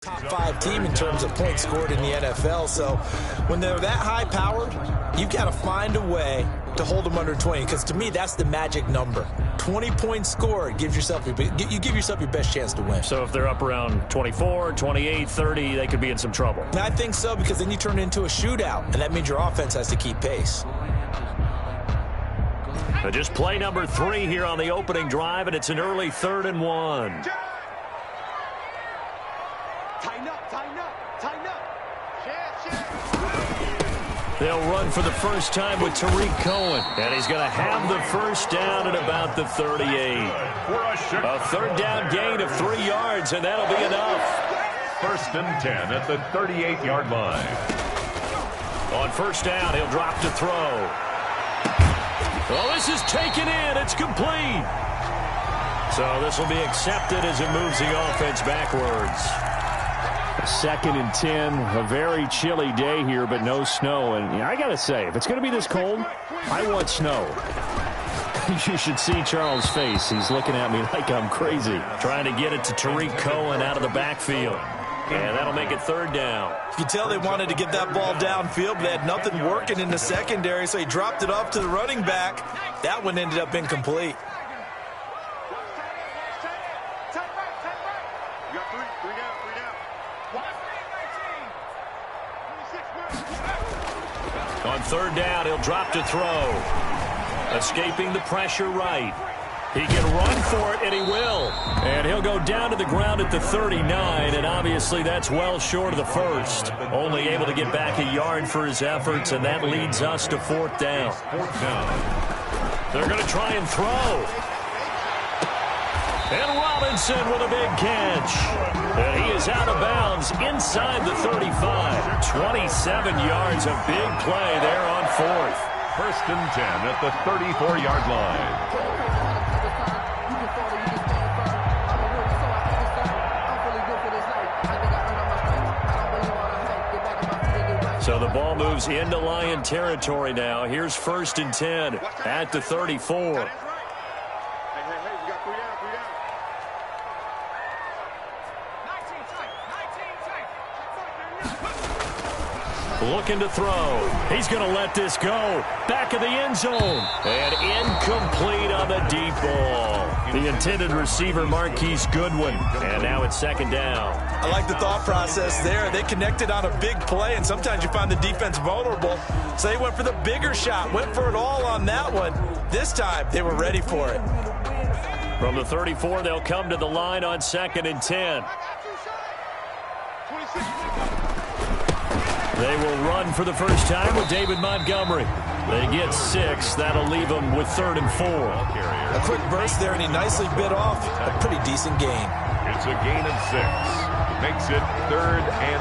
Top 5 team in terms of points scored in the NFL. So when they're that high powered, you've got to find a way to hold them under 20, because to me that's the magic number. 20 points scored gives yourself you give yourself your best chance to win. So if they're up around 24, 28, 30, they could be in some trouble. And I think so, because then you turn it into a shootout, and that means your offense has to keep pace. Just play number 3 here on the opening drive, and it's an early 3rd and 1. They'll run for the first time with Tariq Cohen. And he's going to have the first down at about the 38. A 3rd down gain of 3 yards, and that'll be enough. 1st and 10 at the 38-yard line. On 1st down, he'll drop to throw. Oh, this is taken in. It's complete. So this will be accepted as it moves the offense backwards. 2nd and 10, a very chilly day here, but no snow. And I got to say, if it's going to be this cold, I want snow. You should see Charles' face. He's looking at me like I'm crazy. Trying to get it to Tariq Cohen out of the backfield. And that'll make it 3rd down. You can tell they wanted to get that ball downfield, but they had nothing working in the secondary, so he dropped it off to the running back. That one ended up incomplete. On 3rd down, he'll drop to throw. Escaping the pressure right. He can run for it, and he will. And he'll go down to the ground at the 39, and obviously that's well short of the first. Only able to get back a yard for his efforts, and that leads us to 4th down. They're going to try and throw. And Robinson with a big catch. And he is out of bounds inside the 35. 27 yards, a big play there on 4th. 1st and 10 at the 34-yard line. So the ball moves into Lion territory now. Here's 1st and 10 at the 34. Looking to throw. He's going to let this go. Back of the end zone. And incomplete on the deep ball. The intended receiver, Marquise Goodwin. And now it's 2nd down. I like the thought process there. They connected on a big play, and sometimes you find the defense vulnerable. So they went for the bigger shot, went for it all on that one. This time, they were ready for it. From the 34, they'll come to the line on 2nd and 10. They will run for the first time with David Montgomery. They get 6. That'll leave them with 3rd and 4. A quick burst there, and he nicely bit off a pretty decent gain. It's a gain of 6. Makes it 3rd and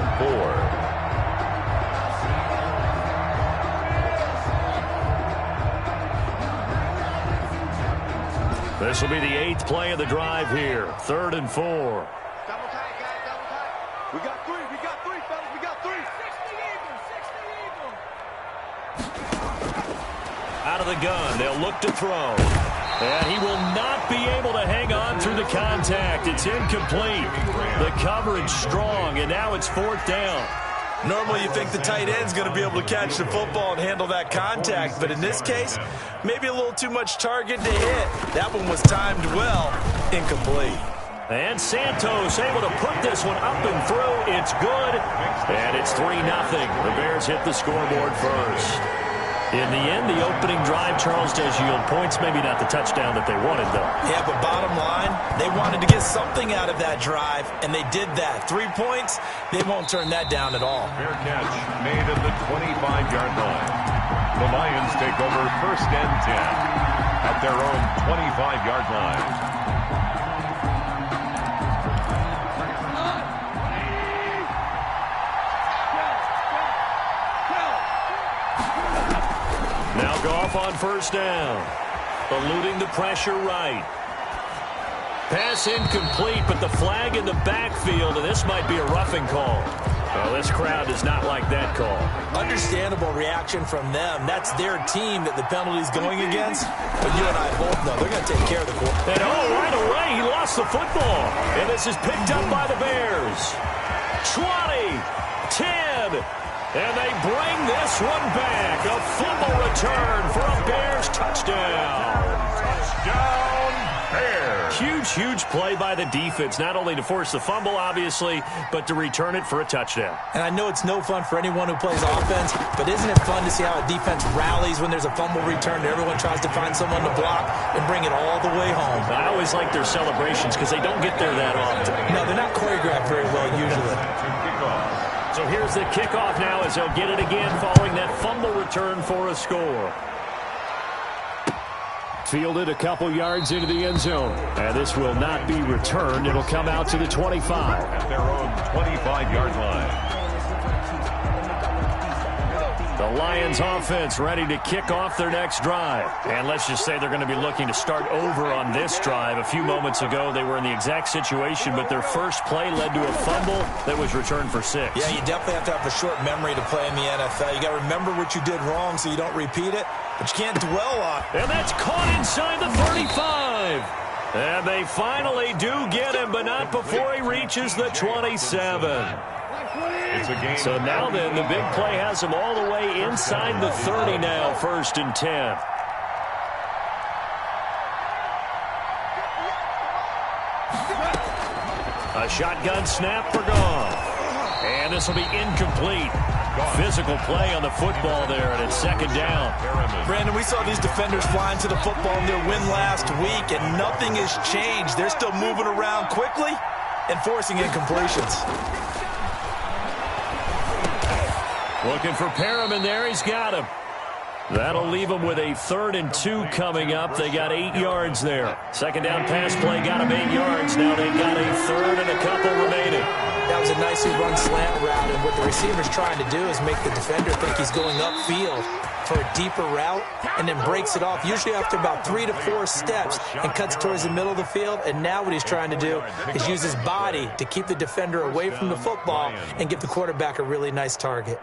4. This will be the 8th play of the drive here. 3rd and 4. We got 3, fellas. We got 3. 60 Out of the gun, they'll look to throw. And he will not be able to hang on through the contact. It's incomplete. The coverage strong, and now it's 4th down. Normally you think the tight end's going to be able to catch the football and handle that contact, but in this case, maybe a little too much target to hit. That one was timed well, incomplete. And Santos able to put this one up and through. It's good. And it's 3-0. The Bears hit the scoreboard first. In the end, the opening drive, Charles, does yield points. Maybe not the touchdown that they wanted, though. Yeah, but bottom line, they wanted to get something out of that drive, and they did that. 3 points, they won't turn that down at all. Fair catch made at the 25-yard line. The Lions take over 1st and 10 at their own 25-yard line. Now Goff on 1st down. Eluding the pressure right. Pass incomplete, but the flag in the backfield, and this might be a roughing call. Well, this crowd does not like that call. Understandable reaction from them. That's their team that the penalty's going against. But you and I both know they're going to take care of the quarterback. And right away, he lost the football. And this is picked up by the Bears. 20, 10, and they bring this one back. A fumble return for a Bears touchdown. Touchdown, Bears. Huge play by the defense, not only to force the fumble, obviously, but to return it for a touchdown. And I know it's no fun for anyone who plays offense, but isn't it fun to see how a defense rallies when there's a fumble return? Everyone tries to find someone to block and bring it all the way home. I always like their celebrations because they don't get there that often. No, they're not choreographed very well usually. So here's the kickoff now as they'll get it again following that fumble return for a score. Fielded a couple yards into the end zone. And this will not be returned. It'll come out to the 25. At their own 25-yard line. The Lions offense ready to kick off their next drive. And let's just say they're going to be looking to start over on this drive. A few moments ago, they were in the exact situation, but their first play led to a fumble that was returned for 6. Yeah, you definitely have to have a short memory to play in the NFL. You got to remember what you did wrong so you don't repeat it, but you can't dwell on it. And that's caught inside the 35. And they finally do get him, but not before he reaches the 27. So now then, the big play has him all the way inside the 30 now, 1st and 10. A shotgun snap for Goff. And this will be incomplete. Physical play on the football there, and it's 2nd down. Brandon, we saw these defenders flying to the football in their win last week, and nothing has changed. They're still moving around quickly and forcing incompletions. Looking for Perriman there. He's got him. That'll leave him with a 3rd and 2 coming up. They got 8 yards there. 2nd down pass play got him 8 yards. Now they've got a 3rd and a couple remaining. That was a nicely run slant route, and what the receiver's trying to do is make the defender think he's going upfield for a deeper route and then breaks it off, usually after about 3 to 4 steps, and cuts towards the middle of the field. And now what he's trying to do is use his body to keep the defender away from the football and give the quarterback a really nice target.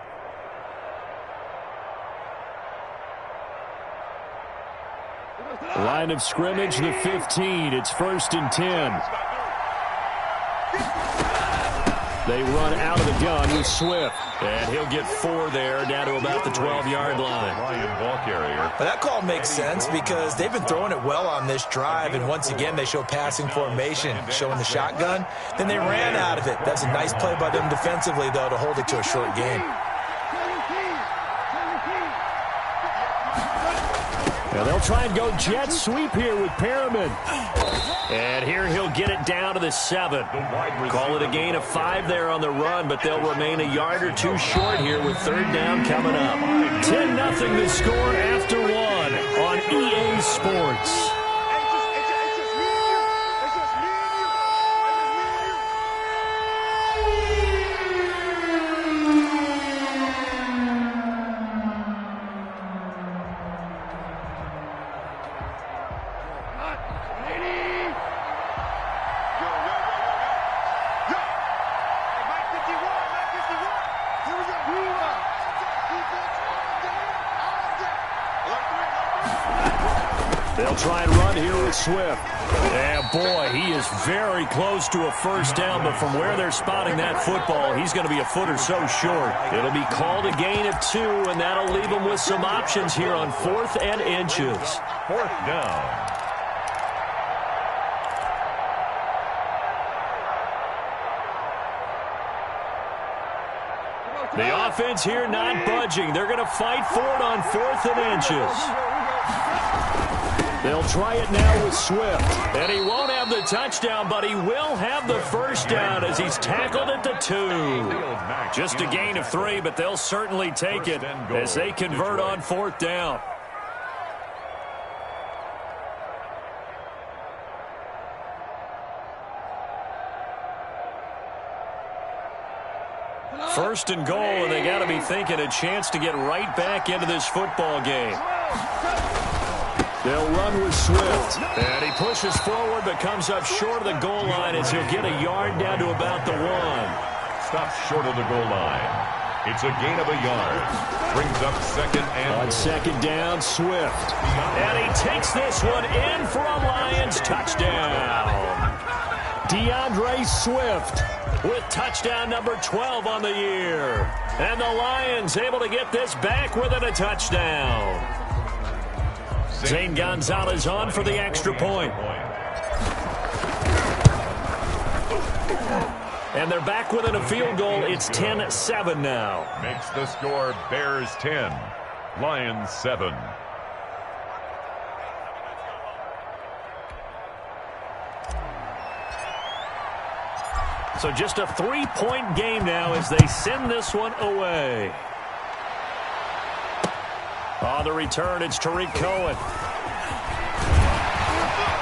Line of scrimmage, the 15. It's 1st and 10. They run out of the gun with Swift. And he'll get 4 there, down to about the 12-yard line. Ryan ball carrier. But that call makes sense because they've been throwing it well on this drive, and once again they show passing formation, showing the shotgun. Then they ran out of it. That's a nice play by them defensively, though, to hold it to a short game. Now they'll try and go jet sweep here with Perriman. And here he'll get it down to the 7. Call it a gain of 5 there on the run, but they'll remain a yard or 2 short here with 3rd down coming up. 10-0 the score after 1 on EA Sports. They'll try and run here with Swift. And boy, he is very close to a 1st down, but from where they're spotting that football, he's going to be a foot or so short. It'll be called a gain of 2, and that'll leave him with some options here on 4th and inches. 4th down. The offense here not budging. They're going to fight for it on 4th and inches. They'll try it now with Swift. And he won't have the touchdown, but he will have the 1st down as he's tackled at the 2. Just a gain of 3, but they'll certainly take it as they convert on 4th down. First and goal, and they got to be thinking a chance to get right back into this football game. They'll run with Swift. And he pushes forward but comes up short of the goal line as he'll get a yard down to about the 1. Stops short of the goal line. It's a gain of a yard. Brings up 2nd and on 2nd down, Swift. And he takes this one in for a Lions touchdown. DeAndre Swift with touchdown number 12 on the year. And the Lions able to get this back within a touchdown. Zane Gonzalez on for the extra point. And they're back within a field goal. It's 10-7 now. Makes the score Bears 10, Lions 7. So just a 3-point game now as they send this one away. On the return, it's Tariq Cohen.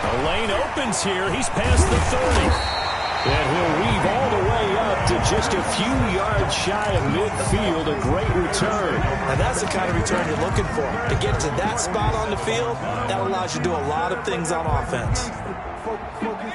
The lane opens here. He's past the 30. And he'll weave all the way up to just a few yards shy of midfield. A great return. And that's the kind of return you're looking for. To get to that spot on the field, that allows you to do a lot of things on offense.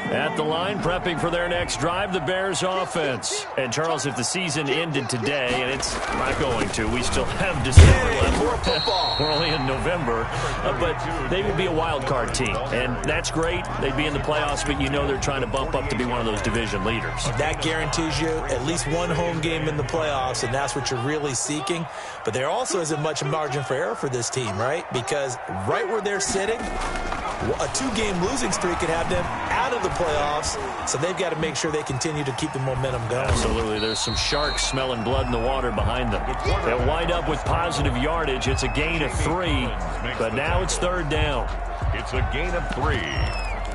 At the line, prepping for their next drive, the Bears offense. And, Charles, if the season ended today, and it's not going to, we still have December left. More football. We're only in November. But they would be a wild card team. And that's great. They'd be in the playoffs, but you know they're trying to bump up to be one of those division leaders. That guarantees you at least one home game in the playoffs, and that's what you're really seeking. But there also isn't much margin for error for this team, right? Because right where they're sitting, a 2-game losing streak could have them out of the playoffs, so they've got to make sure they continue to keep the momentum going. Absolutely. There's some sharks smelling blood in the water behind them. They'll wind up with positive yardage. It's a gain of 3, but now it's 3rd down. It's a gain of 3.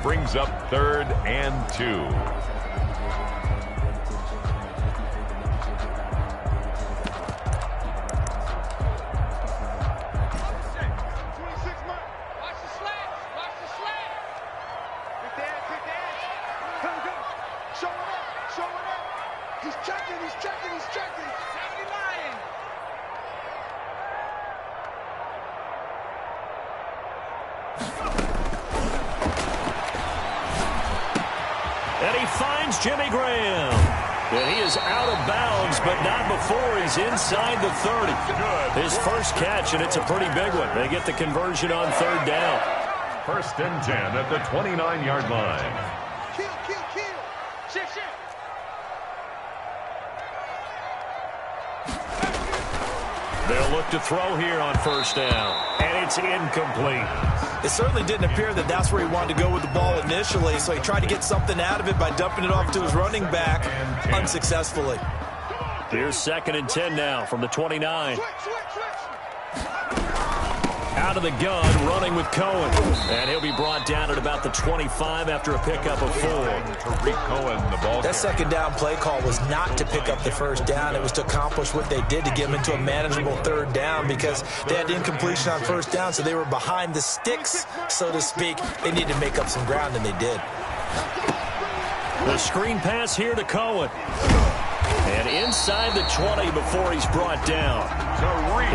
Brings up 3rd and 2. And he finds Jimmy Graham. And he is out of bounds, but not before he's inside the 30. His first catch, and it's a pretty big one. They get the conversion on 3rd down. 1st and 10 at the 29-yard line. Kill. Shift. They'll look to throw here on 1st down. And it's incomplete. It certainly didn't appear that that's where he wanted to go with the ball initially, so he tried to get something out of it by dumping it off to his running back unsuccessfully. Here's 2nd and 10 now from the 29. Out of the gun, running with Cohen. And he'll be brought down at about the 25 after a pickup of 4. Tariq Cohen, the ball. That 2nd down play call was not to pick up the 1st down. It was to accomplish what they did to get them into a manageable 3rd down because they had incompletion on 1st down, so they were behind the sticks, so to speak. They needed to make up some ground, and they did. The screen pass here to Cohen. And inside the 20 before he's brought down.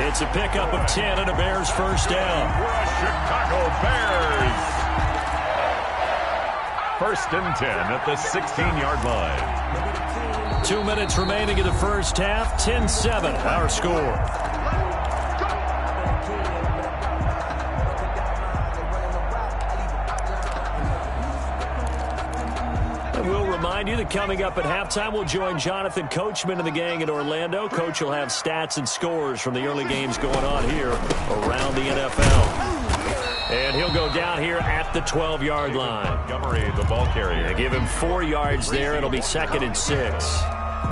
It's a pickup of 10 and a Bears 1st down. Chicago Bears. 1st and 10 at the 16-yard line. 2 minutes remaining in the first half. 10-7, our score. We'll remind you that coming up at halftime, we'll join Jonathan Coachman and the gang in Orlando. Coach will have stats and scores from the early games going on here around the NFL. And he'll go down here at the 12-yard line. Montgomery, the ball carrier. They give him 4 yards there. It'll be 2nd and 6.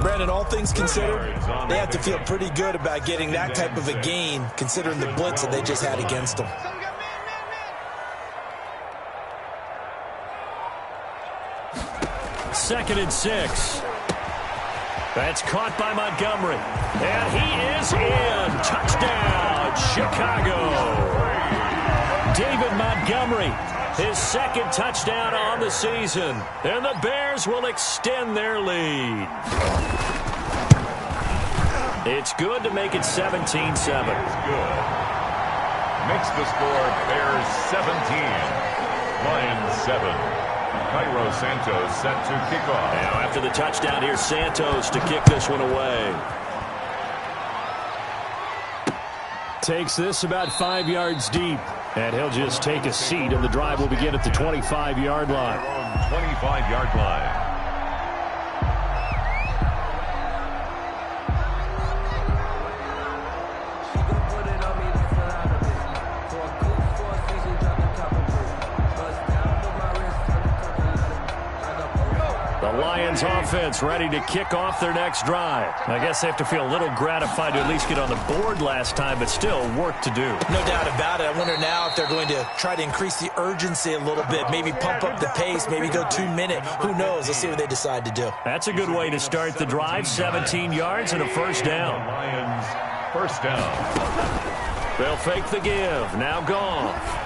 Brandon, all things considered, they have to feel pretty good about getting that type of a gain, considering the blitz that they just had against them. 2nd and 6. That's caught by Montgomery. And he is in. Touchdown, Chicago. David Montgomery, his 2nd touchdown on the season. And the Bears will extend their lead. It's good to make it 17-7. Good. Makes the score Bears 17, Lions 7. Cairo Santos set to kick off. Now after the touchdown here, Santos to kick this one away. Takes this about 5 yards deep. And he'll just take a seat, and the drive will begin at the 25-yard line. 25-yard line. Lions offense ready to kick off their next drive. I guess they have to feel a little gratified to at least get on the board last time, but still work to do. No doubt about it. I wonder now if they're going to try to increase the urgency a little bit, maybe pump up the pace, maybe go 2 minute. Who knows? Let's see what they decide to do. That's a good way to start the drive. 17 yards and a first down. Lions, first down. They'll fake the give. Now Goff.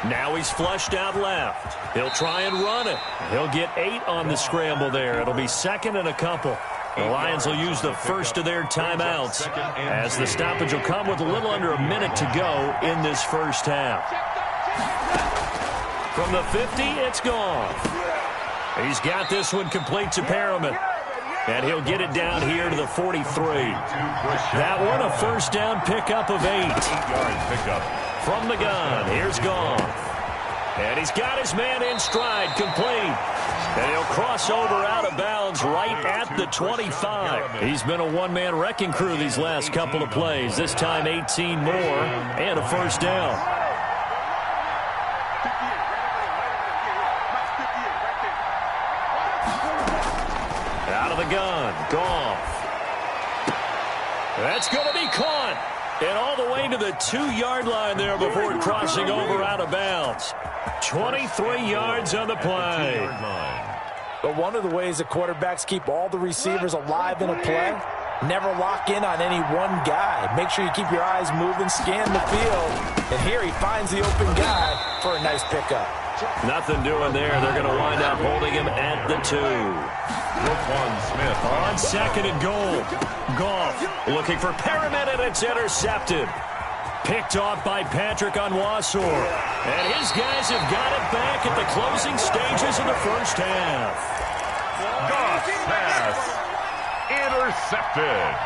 Now he's flushed out left. He'll try and run it. He'll get 8 on the scramble there. It'll be second and a couple. The Lions will use the first of their timeouts as the stoppage will come with a little under a minute to go in this first half. From the 50, it's Goff. He's got this one complete to Perriman. And he'll get it down here to the 43. That one a first down pickup of 8. 8-yard pickup. From the gun, here's Goff. And he's got his man in stride, complete. And he'll cross over out of bounds right at the 25. He's been a one-man wrecking crew these last couple of plays. This time 18 more and a first down. Out of the gun, Goff. That's going to be caught. And all the way to the 2-yard line there before crossing over out of bounds. 23 yards on the play. But one of the ways the quarterbacks keep all the receivers alive in a play, never lock in on any one guy. Make sure you keep your eyes moving, scan the field. And here he finds the open guy for a nice pickup. Nothing doing there. They're going to wind up holding him at the 2. Roquan Smith on second and goal. Goff looking for Perriman, and it's intercepted. Picked off by Patrick Onwuasor. And his guys have got it back at the closing stages of the first half. Goff pass intercepted.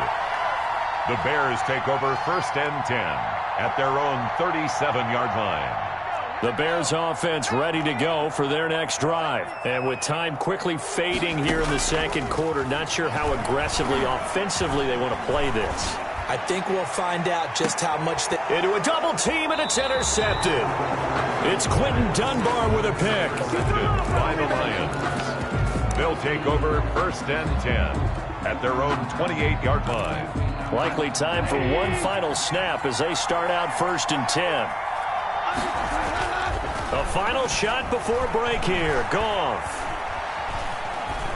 The Bears take over first and 10 at their own 37-yard line. The Bears offense ready to go for their next drive. And with time quickly fading here in the second quarter, not sure how aggressively, offensively they want to play this. I think we'll find out just how much they... Into a double team, and it's intercepted. It's Quentin Dunbar with a pick. By the Lions. They'll take over first and 10 at their own 28-yard line. Likely time for one final snap as they start out first and 10. A final shot before break here. Goff.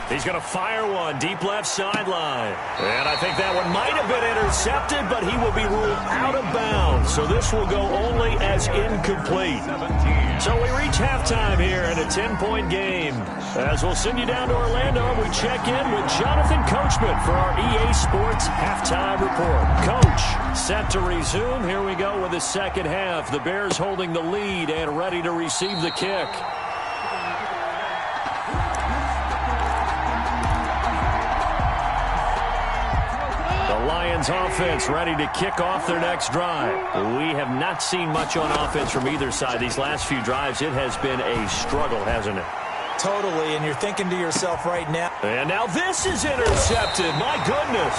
He's going to fire one deep left sideline. And I think that one might have been intercepted, but he will be ruled out of bounds. So this will go only as incomplete. So we reach halftime here in a 10-point game. As we'll send you down to Orlando, we check in with Jonathan Coachman for our EA Sports Halftime Report. Coach, set to resume. Here we go with the second half. The Bears holding the lead and ready to receive the kick. Lions offense ready to kick off their next drive. We have not seen much on offense from either side these last few drives. It has been a struggle, hasn't it? Totally, and you're thinking to yourself right now. And now this is intercepted. My goodness.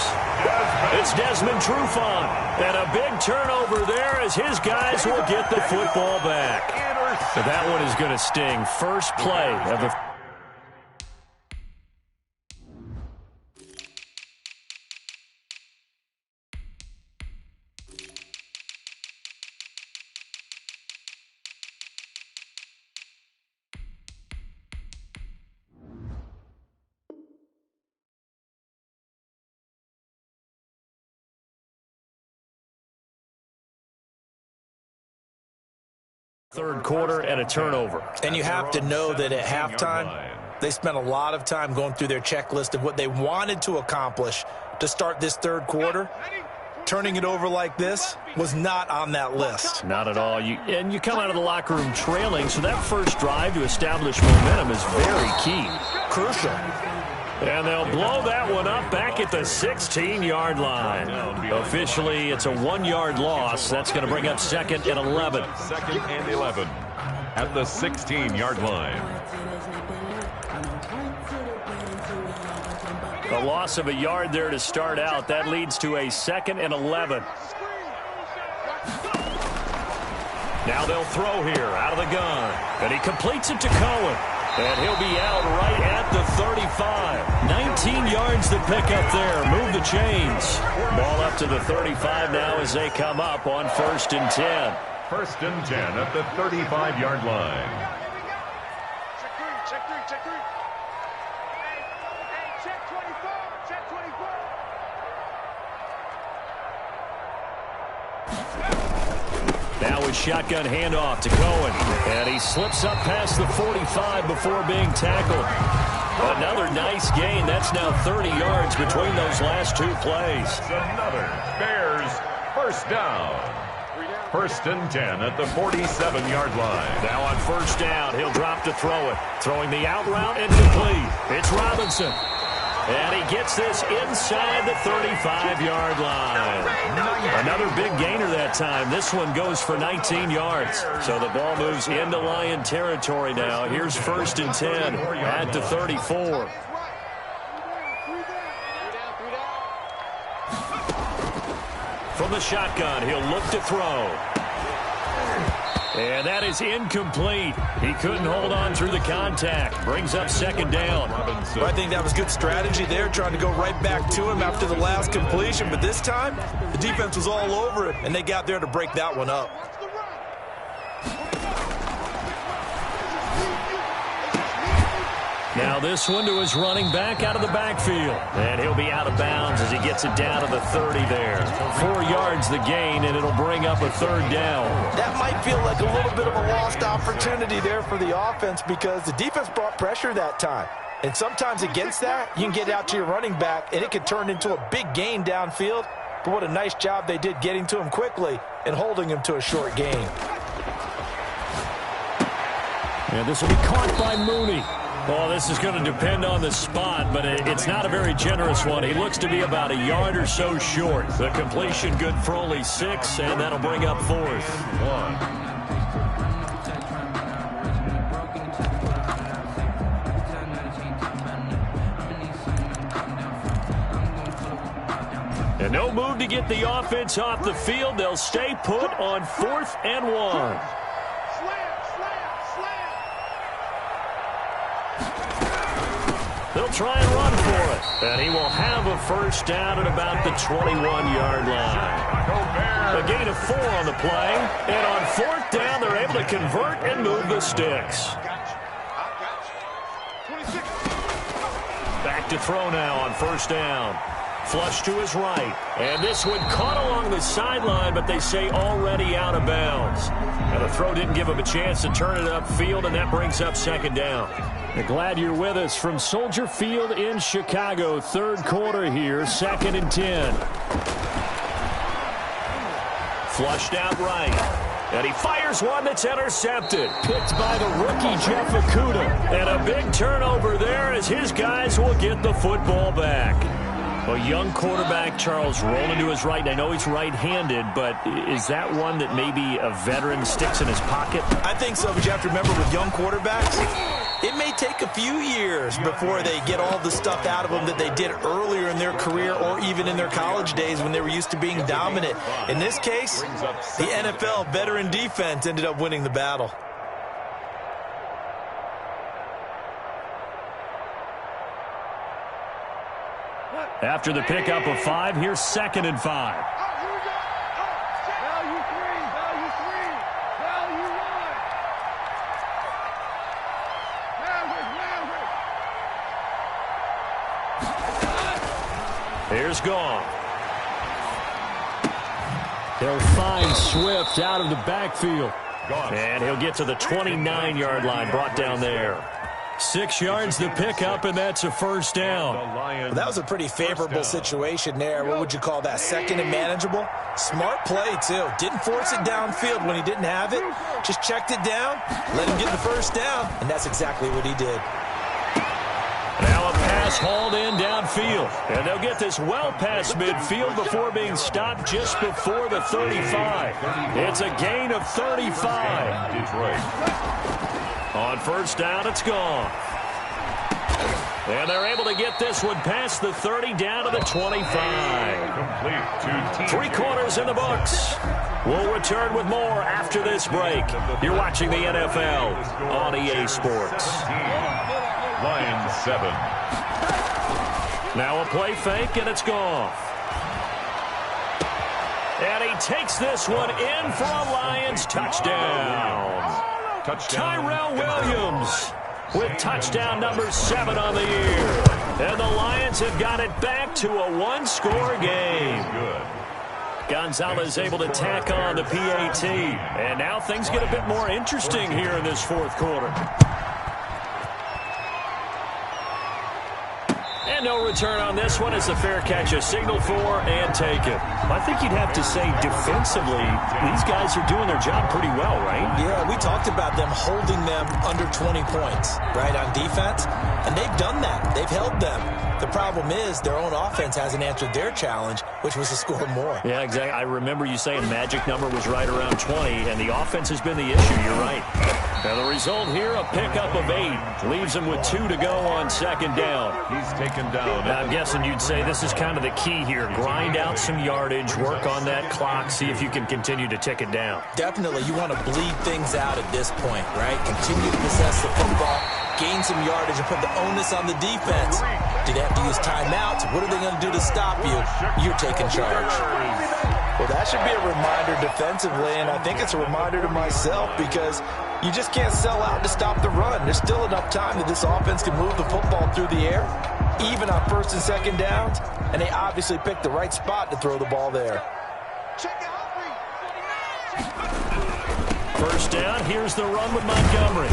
It's Desmond Trufant. And a big turnover there as his guys will get the football back. So that one is going to sting. First play of the... third quarter and a turnover. And you have to know that at halftime, they spent a lot of time going through their checklist of what they wanted to accomplish to start this third quarter. Turning it over like this was not on that list. Not at all. You come out of the locker room trailing, so that first drive to establish momentum is very key. Crucial. And they'll blow that one up back at the 16-yard line. Officially, it's a 1-yard loss. That's going to bring up second and 11. Second and 11 at the 16-yard line. A loss of a yard there to start out. That leads to a second and 11. Now they'll throw here out of the gun. And he completes it to Cohen. And he'll be out right at the 35. 19 yards to pick up there. Move the chains. Ball up to the 35 now as they come up on 1st and 10. 1st and 10 at the 35-yard line. Check three. Hey, check 24. Check 24. Now a shotgun handoff to Cohen. And he slips up past the 45 before being tackled. Another nice gain. That's now 30 yards between those last two plays. Another Bears first down. 1st and 10 at the 47-yard line. Now on 1st down, he'll drop to throw it. Throwing the out route incomplete. It's Robinson. And he gets this inside the 35-yard line. Another big gainer that time. This one goes for 19 yards. So the ball moves into Lion territory now. Here's 1st and 10 at the 34. From the shotgun, he'll look to throw. And that is incomplete. He couldn't hold on through the contact. Brings up 2nd down. Well, I think that was good strategy there, trying to go right back to him after the last completion. But this time, the defense was all over it, and they got there to break that one up. Now this one to his running back out of the backfield. And he'll be out of bounds as he gets it down to the 30 there. 4 yards the gain, and it'll bring up a 3rd down. That might feel like a little bit of a lost opportunity there for the offense because the defense brought pressure that time. And sometimes against that, you can get out to your running back, and it could turn into a big gain downfield. But what a nice job they did getting to him quickly and holding him to a short gain. And this will be caught by Mooney. Well, this is going to depend on the spot, but it's not a very generous one. He looks to be about a yard or so short. The completion good for only 6, and that'll bring up 4th. 1. And no move to get the offense off the field. They'll stay put on 4th and 1. They'll try and run for it. And he will have a 1st down at about the 21-yard line. A gain of 4 on the play. And on 4th down, they're able to convert and move the sticks. Back to throw now on 1st down. Flush to his right. And this one caught along the sideline, but they say already out of bounds. And the throw didn't give him a chance to turn it upfield, and that brings up 2nd down. Glad you're with us from Soldier Field in Chicago. 3rd quarter here, 2nd and 10. Flushed out right. And he fires one that's intercepted. Picked by the rookie Jeff Okudah. And a big turnover there as his guys will get the football back. A young quarterback, Charles, rolling to his right. And I know he's right-handed, but is that one that maybe a veteran sticks in his pocket? I think so, but you have to remember with young quarterbacks, it may take a few years before they get all the stuff out of them that they did earlier in their career or even in their college days when they were used to being dominant. In this case, the NFL veteran defense ended up winning the battle. After the pickup of 5, here's 2nd and 5. Here's Gone. They'll find Swift out of the backfield. And he'll get to the 29-yard line, brought down there. 6 yards to pick up, and that's a 1st down. Well, that was a pretty favorable situation there. What would you call that? 2nd and manageable? Smart play, too. Didn't force it downfield when he didn't have it. Just checked it down, let him get the 1st down, and that's exactly what he did. Now a pass hauled in downfield. And they'll get this well past midfield before being stopped just before the 35. It's a gain of 35. Detroit. On 1st down, it's Gone. And they're able to get this one past the 30 down to the 25. Complete to 3 quarters in the books. We'll return with more after this break. You're watching the NFL on EA Sports. Lions 7. Now a play fake, and it's gone. And he takes this one in for a Lions touchdown. Tyrell Williams with touchdown number 7 on the year. And the Lions have got it back to a 1-score game. Good. Gonzalez able to tack on the PAT. And now things get a bit more interesting here in this 4th quarter. And no return on this one as the fair catch is signaled for and taken. I think you'd have to say defensively, these guys are doing their job pretty well, right? Yeah, we talked about them holding them under 20 points, right, on defense. And they've done that. They've held them. The problem is their own offense hasn't answered their challenge, which was to score more. Yeah, exactly. I remember you saying magic number was right around 20, and the offense has been the issue. You're right. Now the result here, a pickup of 8. Leaves them with 2 to go on 2nd down. He's taken down. Now, I'm guessing you'd say this is kind of the key here. Grind out some yardage, work on that clock, see if you can continue to tick it down. Definitely, you want to bleed things out at this point, right? Continue to possess the football, gain some yardage, and put the onus on the defense. Do they have to use timeouts? What are they going to do to stop you? You're taking charge. Well, that should be a reminder defensively, and I think it's a reminder to myself because you just can't sell out to stop the run. There's still enough time that this offense can move the football through the air, even on 1st and 2nd downs, and they obviously picked the right spot to throw the ball there. First down, here's the run with Montgomery.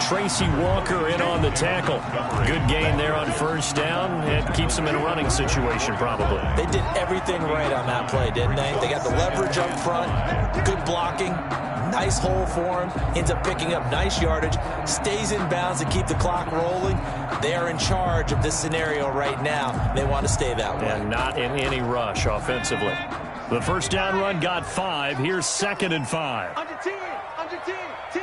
Tracy Walker in on the tackle. Good gain there on 1st down. It keeps them in a running situation probably. They did everything right on that play, didn't they? They got the leverage up front, good blocking, nice hole for him, ends up picking up nice yardage, stays in bounds to keep the clock rolling. They are in charge of this scenario right now. They want to stay that way. And not in any rush offensively. The 1st down run got 5. Here's 2nd and 5. Under 10, 10.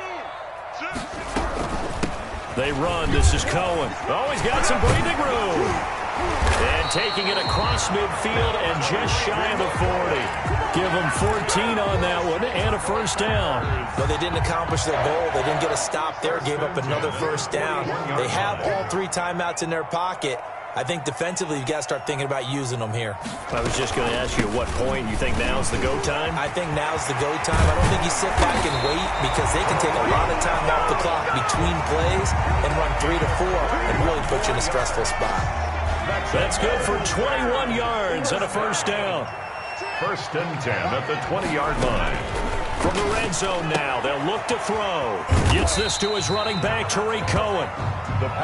They run. This is Cohen. Oh, he's got some breathing room. And taking it across midfield and just shy of the 40. Give them 14 on that one and a 1st down. But they didn't accomplish their goal. They didn't get a stop there. Gave up another 1st down. They have all 3 timeouts in their pocket. I think defensively you've got to start thinking about using them here. I was just going to ask you at what point you think now's the go time? I think now's the go time. I don't think you sit back and wait because they can take a lot of time off the clock between plays and run 3 to 4 and really put you in a stressful spot. That's good for 21 yards and a 1st down. 1st and 10 at the 20-yard line. From the red zone now, they'll look to throw. Gets this to his running back, Tariq Cohen.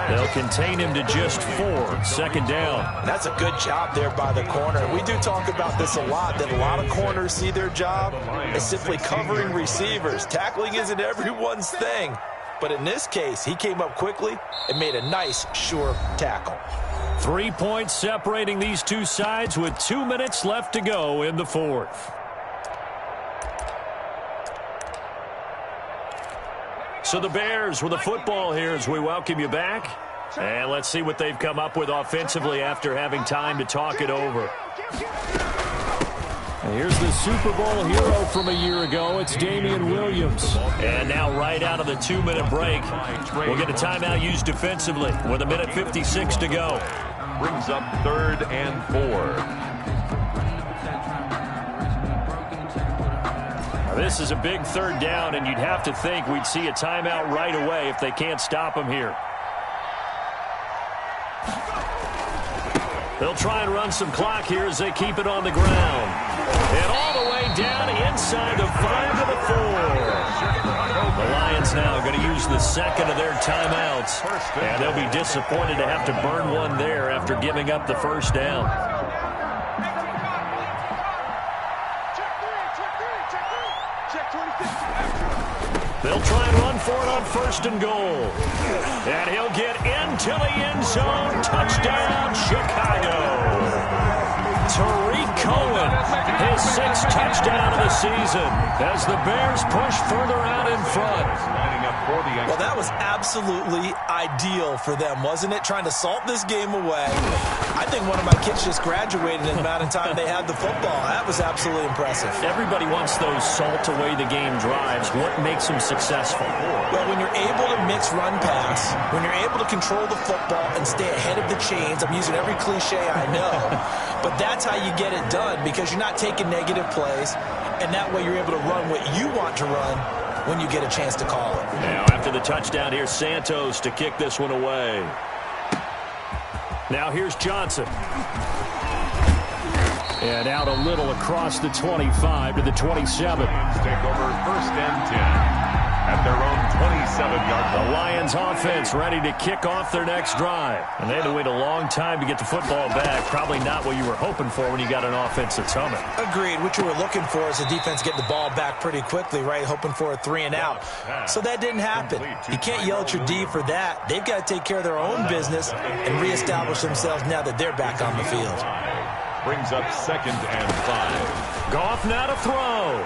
They'll contain him to just 4. 2nd down. That's a good job there by the corner. We do talk about this a lot, that a lot of corners see their job as simply covering receivers. Tackling isn't everyone's thing. But in this case, he came up quickly and made a nice, sure tackle. 3 points separating these two sides with 2 minutes left to go in the 4th. So the Bears with the football here as we welcome you back. And let's see what they've come up with offensively after having time to talk it over. And here's the Super Bowl hero from a year ago. It's Damian Williams. And now right out of the 2-minute break, we'll get a timeout used defensively with 1:56 to go. Brings up 3rd and 4. This is a big 3rd down, and you'd have to think we'd see a timeout right away if they can't stop him here. They'll try and run some clock here as they keep it on the ground. And all the way down inside the 5 to the 4. The Lions now going to use the 2nd of their timeouts. And they'll be disappointed to have to burn one there after giving up the 1st down. They'll try and run for it on 1st and goal. And he'll get into the end zone. Touchdown, Chicago. Tariq Cohen, his 6th touchdown of the season as the Bears push further out in front. Lining up for the extra. Well, that was absolutely ideal for them, wasn't it? Trying to salt this game away. I think one of my kids just graduated in the amount of time they had the football. That was absolutely impressive. Everybody wants those salt away the game drives. What makes them successful? Well, when you're able to mix run pass, when you're able to control the football and stay ahead of the chains, I'm using every cliche I know, but that's how you get it done because you're not taking negative plays, and that way you're able to run what you want to run when you get a chance to call it. Now, after the touchdown, here's Santos to kick this one away. Now here's Johnson. And out a little across the 25 to the 27. Lions take over 1st and 10 at their own 27-yard line. The Lions offense ready to kick off their next drive. And they had to wait a long time to get the football back. Probably not what you were hoping for when you got an offense that's humming. Agreed. What you were looking for is the defense getting the ball back pretty quickly, right? Hoping for a 3 and out. So that didn't happen. You can't yell at your D for that. They've got to take care of their own business and reestablish themselves now that they're back on the field. Brings up 2nd and 5. Goff now to throw.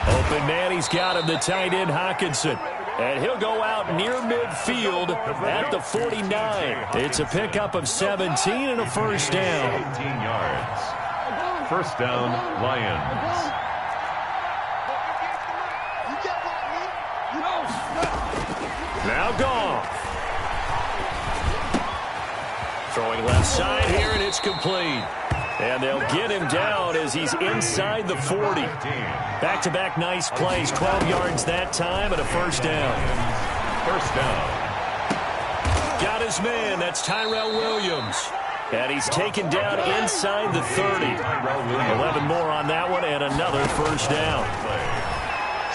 Open man, he's got him, the tight end Hockenson. And he'll go out near midfield at the 49. It's a pickup of 17 and a first down. 18 yards. 1st down, Lions. Now Goff. Throwing left side here, and it's complete. And they'll get him down as he's inside the 40. Back-to-back nice plays, 12 yards that time, and a first down. 1st down. Got his man, that's Tyrell Williams. And he's taken down inside the 30. 11 more on that one, and another first down.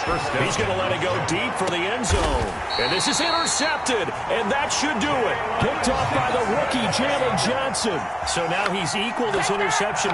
He's going to let it go deep for the end zone. And this is intercepted, and that should do it. Picked off by the rookie, Jalen Johnson. So now he's equaled his interception